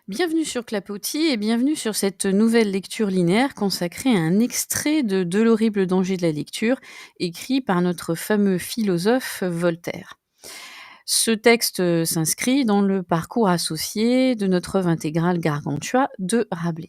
Bienvenue sur Clapotis et bienvenue sur cette nouvelle lecture linéaire consacrée à un extrait de l'horrible danger de la lecture, écrit par notre fameux philosophe Voltaire. Ce texte s'inscrit dans le parcours associé de notre œuvre intégrale Gargantua de Rabelais.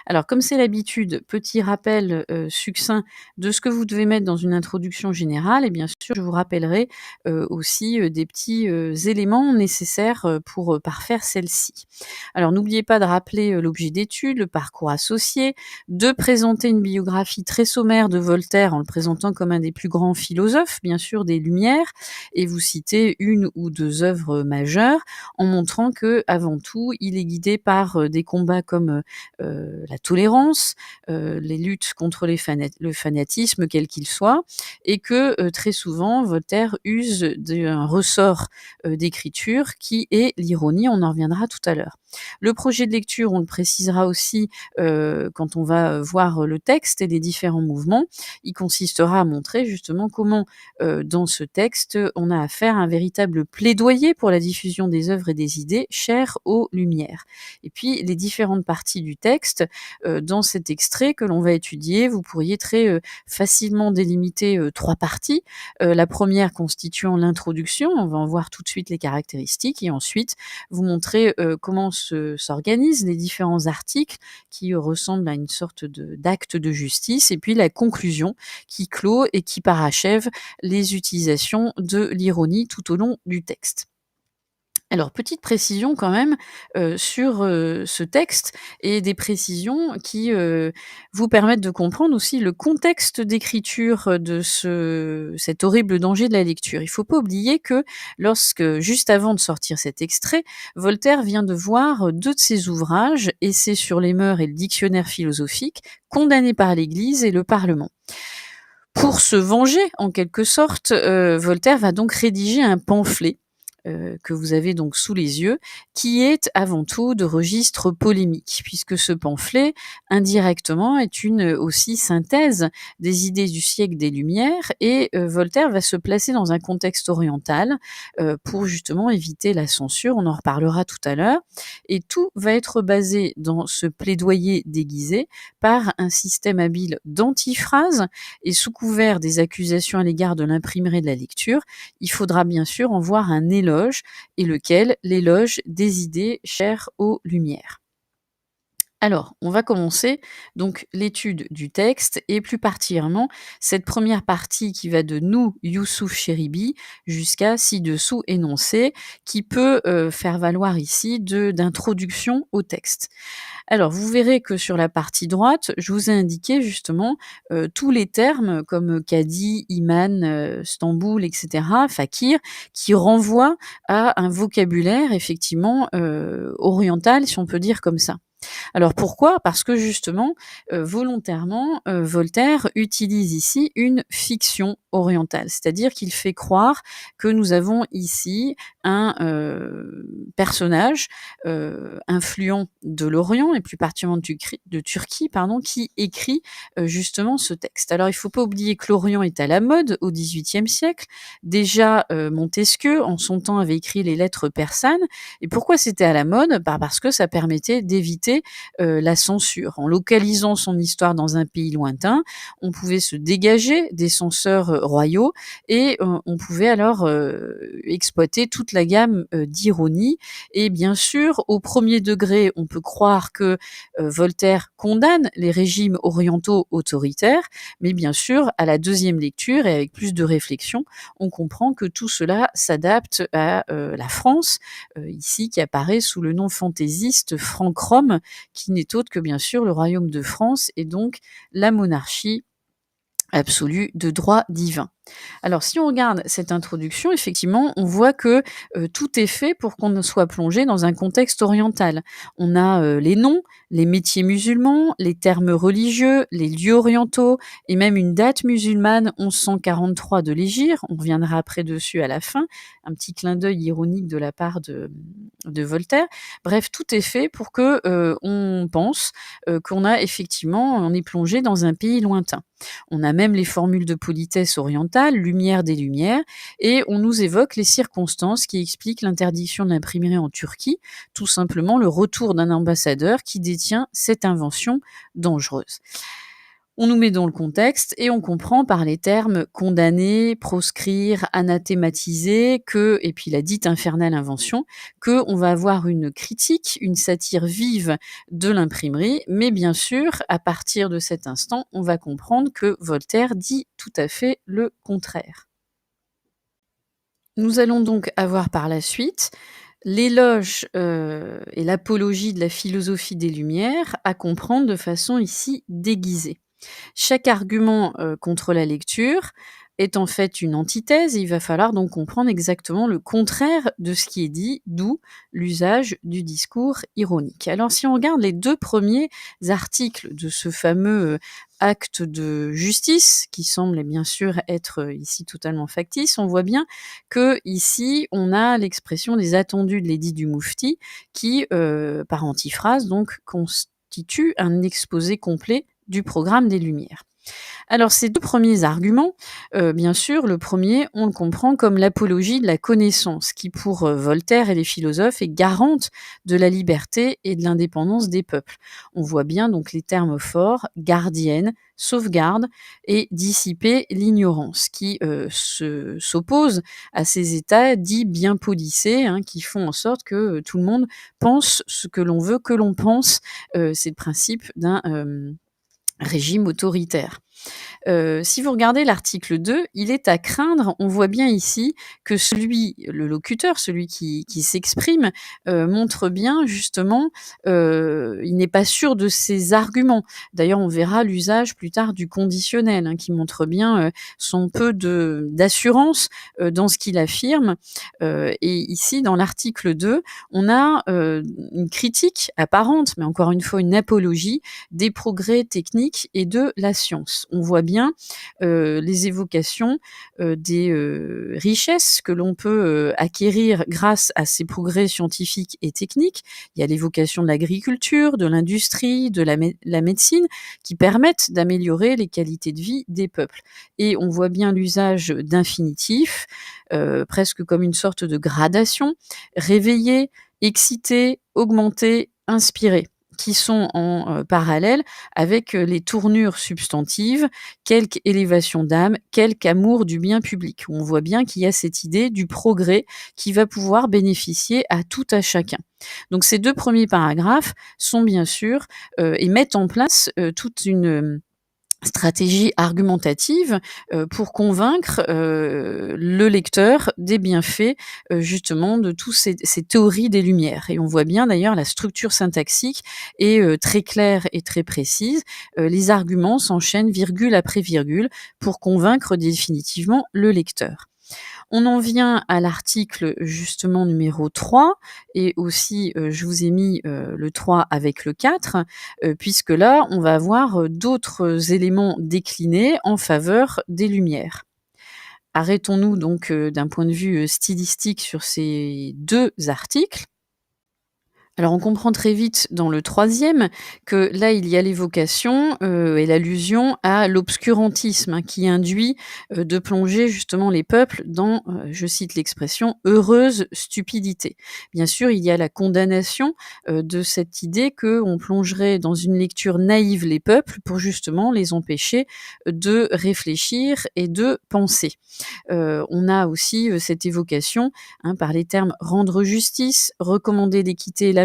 Alors, comme c'est l'habitude, petit rappel succinct de ce que vous devez mettre dans une introduction générale, et bien sûr, je vous rappellerai aussi des petits éléments nécessaires pour parfaire celle-ci. Alors, n'oubliez pas de rappeler l'objet d'étude, le parcours associé, de présenter une biographie très sommaire de Voltaire en le présentant comme un des plus grands philosophes, bien sûr, des Lumières, et vous citez une ou deux œuvres majeures, en montrant que, avant tout, il est guidé par des combats comme la tolérance, les luttes contre le fanatisme, quel qu'il soit, et que très souvent, Voltaire use d'un ressort d'écriture qui est l'ironie. On en reviendra tout à l'heure. Le projet de lecture, on le précisera aussi quand on va voir le texte et les différents mouvements. Il consistera à montrer justement comment, dans ce texte, on a affaire à un véritable plaidoyer pour la diffusion des œuvres et des idées chères aux Lumières. Et puis, les différentes parties du texte, dans cet extrait que l'on va étudier, vous pourriez très facilement délimiter 3 parties. La première constituant l'introduction, on va en voir tout de suite les caractéristiques, et ensuite vous montrer comment s'organisent les différents articles qui ressemblent à une sorte d'acte de justice, et puis la conclusion qui clôt et qui parachève les utilisations de l'ironie tout au long du texte. Alors, petite précision quand même sur ce texte, et des précisions qui vous permettent de comprendre aussi le contexte d'écriture de cet horrible danger de la lecture. Il ne faut pas oublier que lorsque, juste avant de sortir cet extrait, Voltaire vient de voir 2 de ses ouvrages, Essais sur les mœurs et le dictionnaire philosophique, condamnés par l'Église et le Parlement. Pour se venger, en quelque sorte, Voltaire va donc rédiger un pamphlet que vous avez donc sous les yeux, qui est avant tout de registre polémique, puisque ce pamphlet, indirectement, est une aussi synthèse des idées du siècle des Lumières, et Voltaire va se placer dans un contexte oriental pour justement éviter la censure, on en reparlera tout à l'heure, et tout va être basé dans ce plaidoyer déguisé par un système habile d'antiphrases, et sous couvert des accusations à l'égard de l'imprimerie de la lecture, il faudra bien sûr en voir un éloge, et lequel? L'éloge des idées chères aux Lumières. Alors, on va commencer donc l'étude du texte, et plus particulièrement cette première partie qui va de nous, Youssouf Chéribi, jusqu'à ci-dessous énoncé, qui peut faire valoir ici d'introduction au texte. Alors, vous verrez que sur la partie droite, je vous ai indiqué justement tous les termes comme cadi, iman, stamboul, etc., fakir, qui renvoient à un vocabulaire effectivement oriental, si on peut dire comme ça. Alors pourquoi? Parce que justement, volontairement, Voltaire utilise ici une fiction orientale. C'est-à-dire qu'il fait croire que nous avons ici un personnage influent de l'Orient, et plus particulièrement de Turquie, pardon, qui écrit justement ce texte. Alors il ne faut pas oublier que l'Orient est à la mode au XVIIIe siècle. Déjà, Montesquieu, en son temps, avait écrit les lettres persanes. Et pourquoi c'était à la mode? Parce que ça permettait d'éviter la censure. En localisant son histoire dans un pays lointain, on pouvait se dégager des censeurs royaux, et on pouvait alors exploiter toute la gamme d'ironie. Et bien sûr, au premier degré, on peut croire que Voltaire condamne les régimes orientaux autoritaires, mais bien sûr, à la deuxième lecture et avec plus de réflexion, on comprend que tout cela s'adapte à la France, ici qui apparaît sous le nom fantaisiste Franck Rome, qui n'est autre que bien sûr le royaume de France, et donc la monarchie absolue de droit divin. Alors, si on regarde cette introduction, effectivement, on voit que tout est fait pour qu'on soit plongé dans un contexte oriental. On a les noms, les métiers musulmans, les termes religieux, les lieux orientaux, et même une date musulmane, 1143 de l'Hégire. On reviendra après dessus à la fin. Un petit clin d'œil ironique de la part de Voltaire. Bref, tout est fait pour que, on pense, on est plongé dans un pays lointain. On a même les formules de politesse orientale, lumière des lumières, et on nous évoque les circonstances qui expliquent l'interdiction de l'imprimerie en Turquie, tout simplement le retour d'un ambassadeur qui détient cette invention dangereuse. On nous met dans le contexte et on comprend par les termes condamner, proscrire, anathématiser et puis la dite infernale invention, qu'on va avoir une critique, une satire vive de l'imprimerie, mais bien sûr, à partir de cet instant, on va comprendre que Voltaire dit tout à fait le contraire. Nous allons donc avoir par la suite l'éloge et l'apologie de la philosophie des Lumières à comprendre de façon ici déguisée. Chaque argument contre la lecture est en fait une antithèse et il va falloir donc comprendre exactement le contraire de ce qui est dit, d'où l'usage du discours ironique. Alors si on regarde les 2 premiers articles de ce fameux acte de justice, qui semble bien sûr être ici totalement factice, on voit bien que ici on a l'expression des attendus de l'édit du Moufti qui, par antiphrase, donc constitue un exposé complet du programme des Lumières. Alors ces 2 premiers arguments, bien sûr, le premier, on le comprend comme l'apologie de la connaissance qui, pour Voltaire et les philosophes, est garante de la liberté et de l'indépendance des peuples. On voit bien donc les termes forts, gardienne, sauvegarde et dissiper l'ignorance, qui s'opposent à ces états dits bien polissés, qui font en sorte que tout le monde pense ce que l'on veut que l'on pense. C'est le principe d'un régime autoritaire. Si vous regardez l'article 2, il est à craindre, on voit bien ici que le locuteur, celui qui s'exprime, montre bien justement, il n'est pas sûr de ses arguments. D'ailleurs, on verra l'usage plus tard du conditionnel, qui montre bien son peu d'assurance dans ce qu'il affirme. Et ici, dans l'article 2, on a une critique apparente, mais encore une fois une apologie des progrès techniques et de la science. On voit bien les évocations des richesses que l'on peut acquérir grâce à ces progrès scientifiques et techniques. Il y a l'évocation de l'agriculture, de l'industrie, de la médecine, qui permettent d'améliorer les qualités de vie des peuples. Et on voit bien l'usage d'infinitifs, presque comme une sorte de gradation, réveiller, exciter, augmenter, inspirer, qui sont en parallèle avec les tournures substantives, quelque élévation d'âme, quelque amour du bien public. On voit bien qu'il y a cette idée du progrès qui va pouvoir bénéficier à tout à chacun. Donc ces 2 premiers paragraphes sont bien sûr et mettent en place toute une stratégie argumentative pour convaincre le lecteur des bienfaits justement de tous ces théories des Lumières. Et on voit bien d'ailleurs la structure syntaxique est très claire et très précise. Les arguments s'enchaînent virgule après virgule pour convaincre définitivement le lecteur. On en vient à l'article justement numéro 3 et aussi, je vous ai mis, le 3 avec le 4, puisque là, on va avoir, d'autres éléments déclinés en faveur des Lumières. Arrêtons-nous donc, d'un point de vue, stylistique sur ces 2 articles. Alors on comprend très vite dans le 3e que là, il y a l'évocation, et l'allusion à l'obscurantisme, qui induit, de plonger justement les peuples dans, je cite l'expression: «heureuse stupidité». Bien sûr, il y a la condamnation, de cette idée qu'on plongerait dans une lecture naïve les peuples pour justement les empêcher, de réfléchir et de penser. On a aussi, cette évocation, par les termes rendre justice, recommander l'équité et l'amour,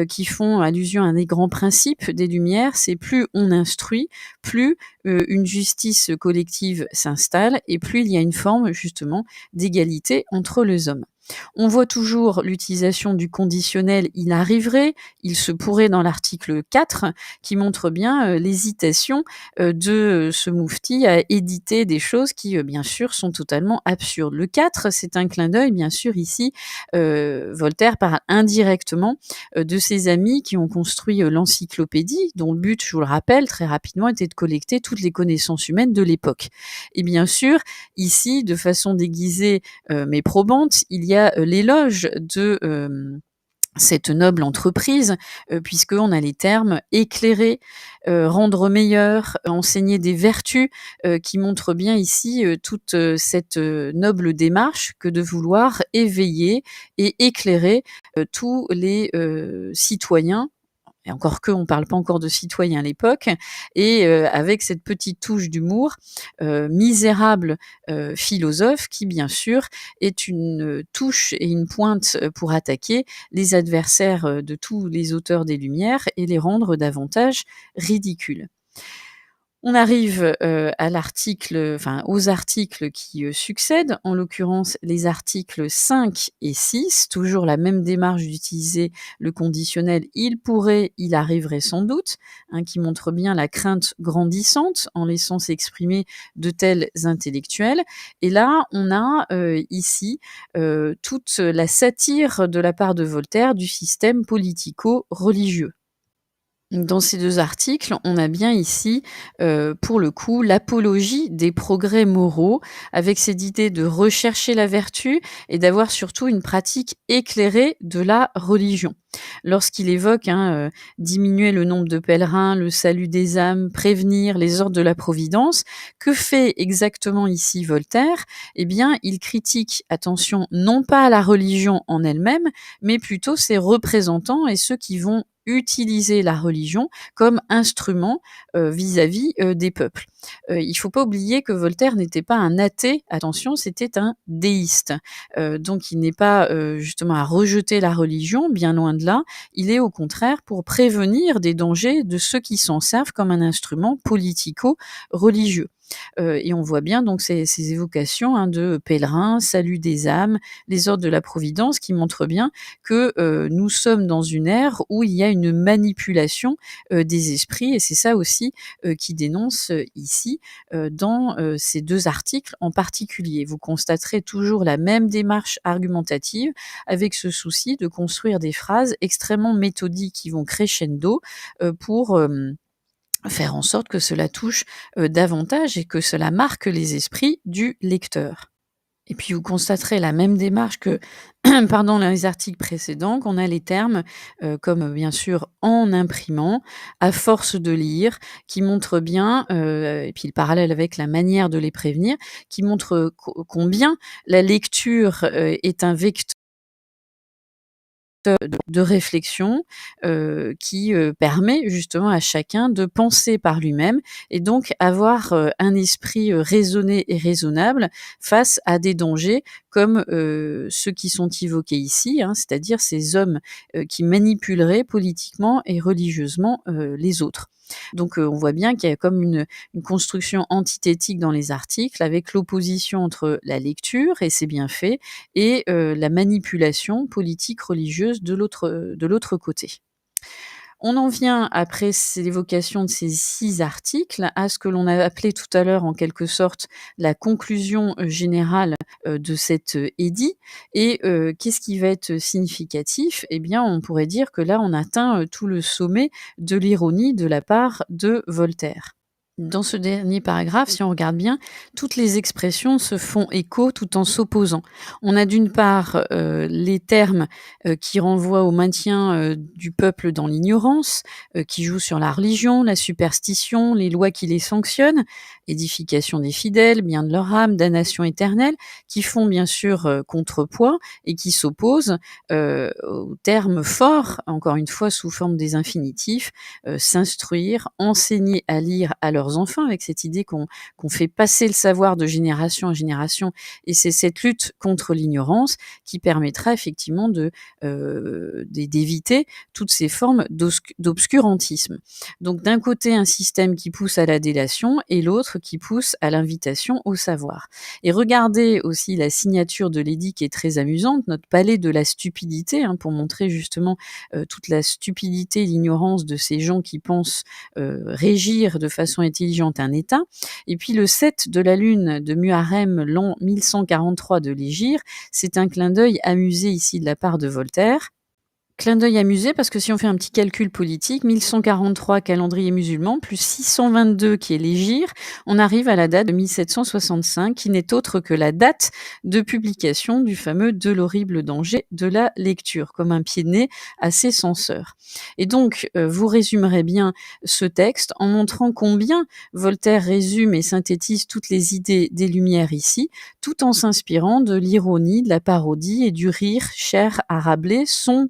qui font allusion à un des grands principes des Lumières, c'est plus on instruit, plus une justice collective s'installe et plus il y a une forme justement d'égalité entre les hommes. On voit toujours l'utilisation du conditionnel il arriverait, il se pourrait dans l'article 4 qui montre bien l'hésitation de ce moufti à éditer des choses qui bien sûr sont totalement absurdes. Le 4, c'est un clin d'œil bien sûr ici, Voltaire parle indirectement de ses amis qui ont construit l'encyclopédie dont le but, je vous le rappelle très rapidement, était de collecter toutes les connaissances humaines de l'époque. Et bien sûr, ici, de façon déguisée mais probante, il y a l'éloge de cette noble entreprise, puisqu'on a les termes éclairer, rendre meilleur, enseigner des vertus, qui montrent bien ici, toute, cette, noble démarche que de vouloir éveiller et éclairer, tous les, citoyens, et encore qu'on ne parle pas encore de citoyens à l'époque, et avec cette petite touche d'humour, misérable, philosophe qui bien sûr est une, touche et une pointe, pour attaquer les adversaires, de tous les auteurs des Lumières et les rendre davantage ridicules. On arrive, à l'article enfin aux articles qui, succèdent, en l'occurrence les articles 5 et 6, toujours la même démarche d'utiliser le conditionnel «il pourrait», «il arriverait sans doute», hein, qui montre bien la crainte grandissante en laissant s'exprimer de tels intellectuels. Et là, on a, ici, toute la satire de la part de Voltaire du système politico-religieux. Dans ces 2 articles, on a bien ici, pour le coup, l'apologie des progrès moraux, avec cette idée de rechercher la vertu et d'avoir surtout une pratique éclairée de la religion. Lorsqu'il évoque, hein, diminuer le nombre de pèlerins, le salut des âmes, prévenir les ordres de la Providence, que fait exactement ici Voltaire? Eh bien, il critique, attention, non pas la religion en elle-même, mais plutôt ses représentants et ceux qui vont utiliser la religion comme instrument, vis-à-vis, des peuples. Il faut pas oublier que Voltaire n'était pas un athée, attention, c'était un déiste. Donc il n'est pas, justement à rejeter la religion, bien loin de là. Il est au contraire pour prévenir des dangers de ceux qui s'en servent comme un instrument politico-religieux. Et on voit bien donc ces évocations, hein, de pèlerins, salut des âmes, les ordres de la Providence qui montrent bien que, nous sommes dans une ère où il y a une manipulation, des esprits, et c'est ça aussi, qu'il dénonce, ici, dans, ces 2 articles en particulier. Vous constaterez toujours la même démarche argumentative avec ce souci de construire des phrases extrêmement méthodiques qui vont crescendo, pour, faire en sorte que cela touche, davantage et que cela marque les esprits du lecteur. Et puis vous constaterez la même démarche que pardon, dans les articles précédents, qu'on a les termes, comme, bien sûr en imprimant, à force de lire, qui montrent bien, et puis le parallèle avec la manière de les prévenir, qui montre, combien la lecture, est un vecteur de réflexion, qui, permet justement à chacun de penser par lui-même et donc avoir, un esprit, raisonné et raisonnable face à des dangers comme, ceux qui sont évoqués ici, hein, c'est-à-dire ces hommes, qui manipuleraient politiquement et religieusement, les autres. Donc, on voit bien qu'il y a comme une construction antithétique dans les articles avec l'opposition entre la lecture, et c'est bien fait, et la manipulation politique religieuse de l'autre côté. On en vient, après l'évocation de ces 6 articles, à ce que l'on a appelé tout à l'heure en quelque sorte la conclusion, générale, de cet, édit, et qu'est-ce qui va être significatif? Eh bien, on pourrait dire que là, on atteint, tout le sommet de l'ironie de la part de Voltaire. Dans ce dernier paragraphe, si on regarde bien, toutes les expressions se font écho tout en s'opposant. On a d'une part, les termes, qui renvoient au maintien, du peuple dans l'ignorance, qui jouent sur la religion, la superstition, les lois qui les sanctionnent, édification des fidèles, bien de leur âme, damnation éternelle, qui font bien sûr, contrepoids et qui s'opposent, aux termes forts, encore une fois sous forme des infinitifs, s'instruire, enseigner à lire à leurs enfants, avec cette idée qu'on fait passer le savoir de génération en génération, et c'est cette lutte contre l'ignorance qui permettra effectivement d'éviter toutes ces formes d'obscurantisme. Donc d'un côté, un système qui pousse à la délation et l'autre qui pousse à l'invitation au savoir. Et regardez aussi la signature de l'édit qui est très amusante, notre palais de la stupidité, hein, pour montrer justement toute la stupidité et l'ignorance de ces gens qui pensent régir de façon intelligente un État. Et puis le 7 de la lune de Muharrem, l'an 1143 de l'Hégire, c'est un clin d'œil amusé ici de la part de Voltaire. Clin d'œil amusé parce que si on fait un petit calcul politique, 1143 calendrier musulman plus 622 qui est l'hégire, on arrive à la date de 1765 qui n'est autre que la date de publication du fameux De l'horrible danger de la lecture, comme un pied de nez à ses censeurs. Et donc, vous résumerez bien ce texte en montrant combien Voltaire résume et synthétise toutes les idées des Lumières ici, tout en s'inspirant de l'ironie, de la parodie et du rire cher à Rabelais, son